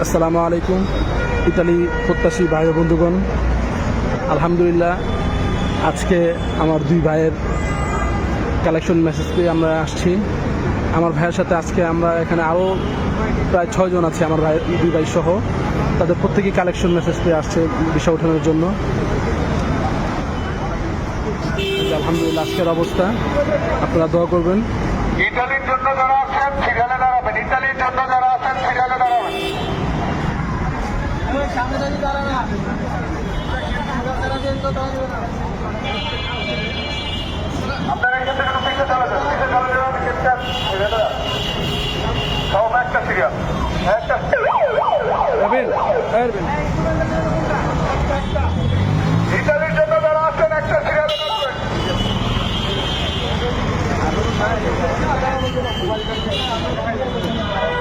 আসসালামু আলাইকুম ইতালি প্রত্যাশী ভাই ও বন্ধুগণ, আলহামদুলিল্লাহ আজকে আমার দুই ভাইয়ের কালেকশন মেসেজ পেয়ে আমরা আসছি। আমার ভাইয়ের সাথে আজকে আমরা এখানে আরও প্রায় 6 জন আছে, আমার ভাই দুই ভাই সহ। তাদের প্রত্যেকেই কালেকশন মেসেজ পেয়ে আসছে বিষা ওঠানোর জন্য। আলহামদুলিল্লাহ আজকের অবস্থা, আপনারা দোয়া করবেন। ইতালির জন্য যারা আছেন সিরিয়ালে দাঁড়াবেন, ইতালির জন্য যারা আছেন সিরিয়ালে দাঁড়াবেন। আপনারা এখান থেকে পিছিয়ে চলে যান, পিছিয়ে চলে যাবেন। সব একটা সিরিয়াল, একটা ইতালির জন্য যারা আছেন একটা সিরিয়ালে দাঁড়াবেন।